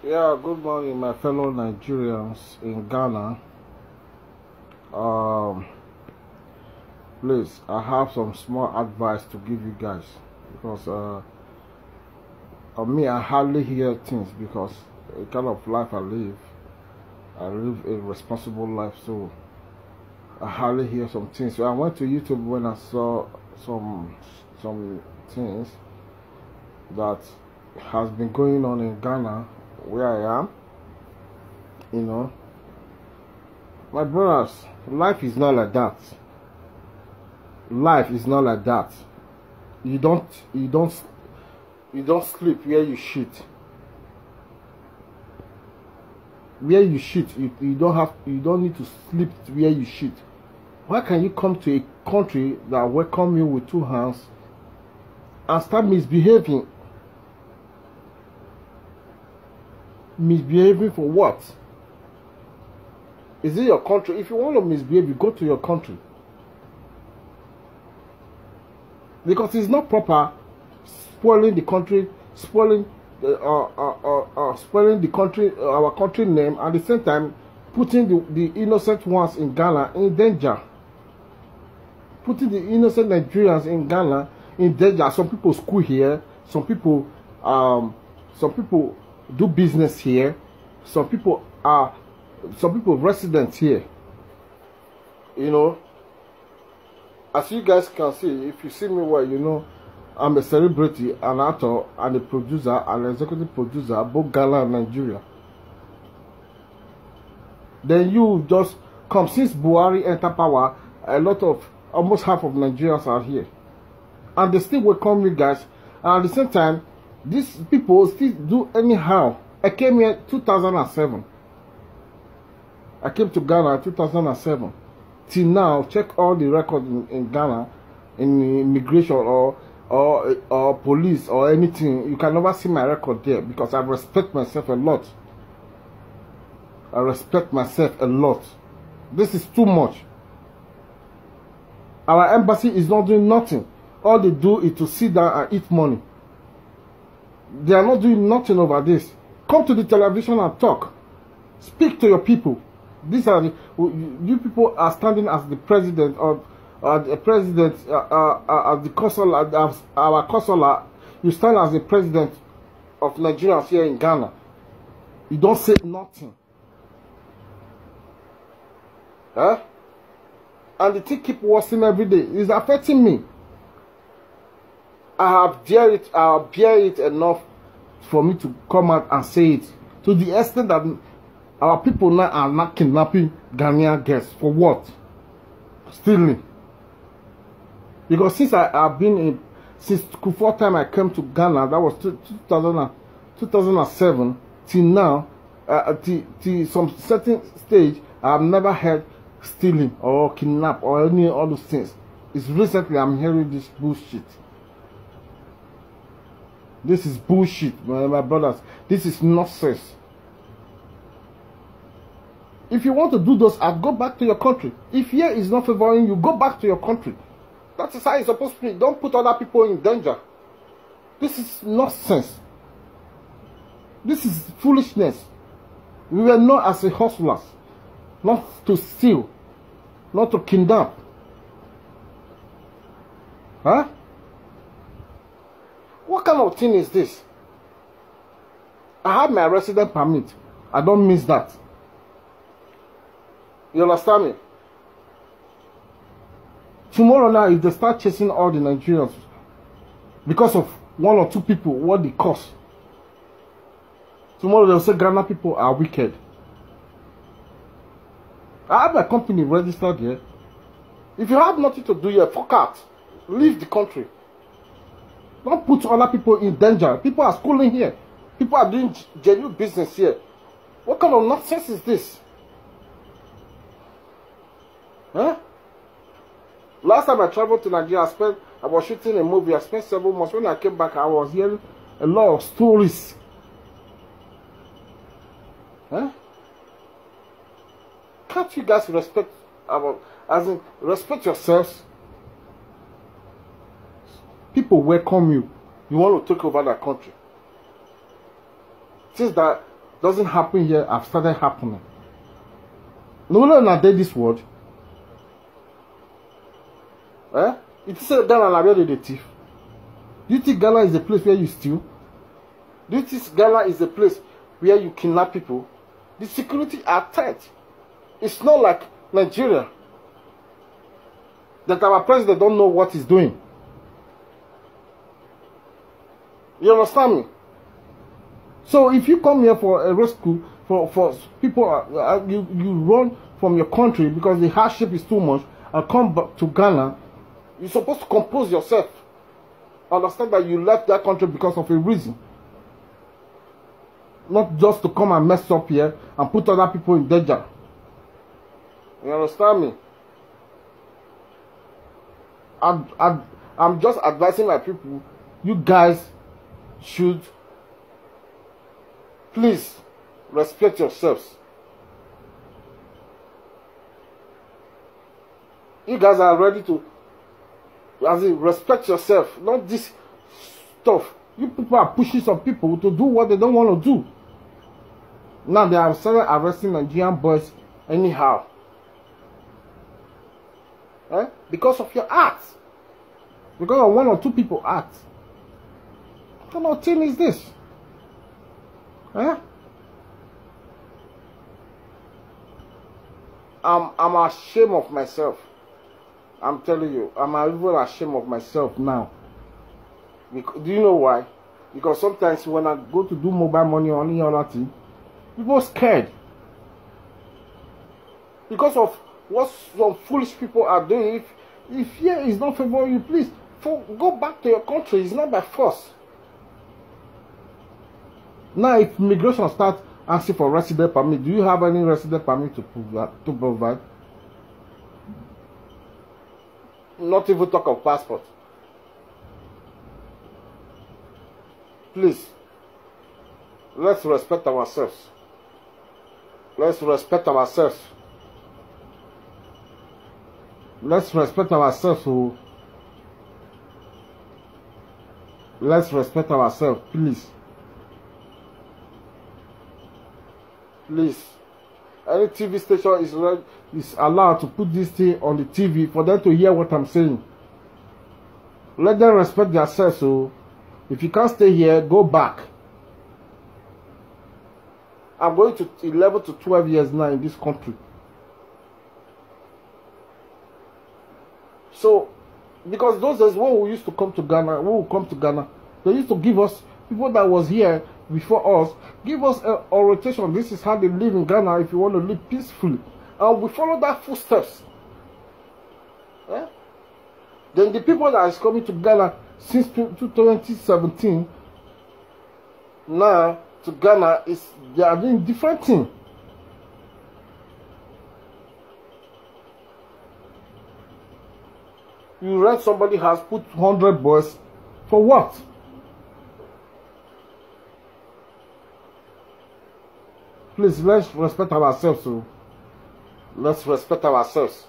Yeah, good morning, my fellow Nigerians in Ghana. Um, Please, I have some small advice to give you guys because of me, I hardly hear things because the kind of life I live a responsible life, so I hardly hear some things. So I went to YouTube when I saw some things that has been going on in Ghana, where I am. You know, my brothers, life is not like that. Life is not like that. You don't sleep where you shit. Where you shit, you don't need to sleep where you shit. Why can you come to a country that welcome you with two hands and start misbehaving? Misbehaving for what? Is it your country? If you want to misbehave, you go to your country. Because it's not proper spoiling the country, spoiling the country, our country name, and at the same time putting the innocent ones in Ghana in danger. Putting the innocent Nigerians in Ghana in danger. Some people school here, some people do business here, some people residents here. You know, as you guys can see, if you see me well, you know I'm a celebrity, an actor, and a producer, an executive producer, both Ghana and Nigeria. Then you just come, since Buhari entered power, almost half of Nigerians are here. And they still welcome you guys. And at the same time, these people still do anyhow. I came here 2007. I came to Ghana in 2007. Till now, check all the records in Ghana, in immigration or police or anything. You can never see my record there because I respect myself a lot. I respect myself a lot. This is too much. Our embassy is not doing nothing. All they do is to sit down and eat money. They are not doing nothing over this. Come to the television and talk. Speak to your people. These are you people are standing as the president of the president as the consul, as our consular. You stand as the president of Nigerians here in Ghana. You don't say nothing. Huh? And the thing keep worsening every day. It's affecting me. I bear it enough for me to come out and say it. To the extent that our people now are not kidnapping Ghanaian girls. For what? Stealing. Because since I've been in, since before time I came to Ghana, that was 2007, till now, till some certain stage, I've never heard stealing or kidnap or any all those things. It's recently I'm hearing this bullshit. This is bullshit, my brothers. This is nonsense. If you want to do those, go back to your country. If here is not favoring you, go back to your country. That is how it's supposed to be. Don't put other people in danger. This is nonsense. This is foolishness. We were known as a hustlers, not to steal, not to kidnap. Huh? What kind of thing is this? I have my resident permit. I don't miss that. You understand me? Tomorrow now, if they start chasing all the Nigerians because of one or two people, what they cost, tomorrow they'll say Ghana people are wicked. I have my company registered here. If you have nothing to do here, fuck out. Leave the country. Don't put other people in danger. People are schooling here. People are doing genuine business here. What kind of nonsense is this? Huh? Last time I traveled to Nigeria, I was shooting a movie. I spent several months. When I came back, I was hearing a lot of stories. Huh? Can't you guys respect respect yourselves? People welcome you. You want to take over that country. Since that doesn't happen here have started happening. No longer dey this world. It is Ghana na where they thief. Do you think Ghana is a place where you steal? Do you think Ghana is a place where you kidnap people? The security are tight. It's not like Nigeria that our president don't know what he's doing. You understand me? So if you come here for a rescue, for people, you run from your country because the hardship is too much, and come back to Ghana, you're supposed to compose yourself. Understand that you left that country because of a reason. Not just to come and mess up here and put other people in danger. You understand me? I'm just advising my people, you guys should please respect yourselves. You guys are ready to, as in, respect yourself, not this stuff. You people are pushing some people to do what they don't want to do. Now they are started arresting Nigerian boys anyhow. Because of your acts. Because of one or two people acts. What kind of thing is this? I'm ashamed of myself. I'm telling you, I'm even ashamed of myself now. Because, do you know why? Because sometimes when I go to do mobile money or any other thing, people are scared. Because of what some foolish people are doing. If fear is not favoring you, please go back to your country. It's not by force. Now, if immigration starts asking for resident permit, do you have any resident permit to provide? Not even talk of passport. Please, let's respect ourselves. Let's respect ourselves. Let's respect ourselves. So let's respect ourselves, please. Please. Any TV station is allowed to put this thing on the TV for them to hear what I'm saying. Let them respect themselves. So if you can't stay here, go back. I'm going to 11 to 12 years now in this country. So, because those days when we used to come to Ghana, they used to give us, people that was here before us, give us an orientation. This is how they live in Ghana if you want to live peacefully. And we follow that footsteps. Then the people that is coming to Ghana since 2017, now to Ghana, they are doing different things. You rent somebody's house, put 100 boys, for what? Please, let's respect ourselves. So let's respect ourselves.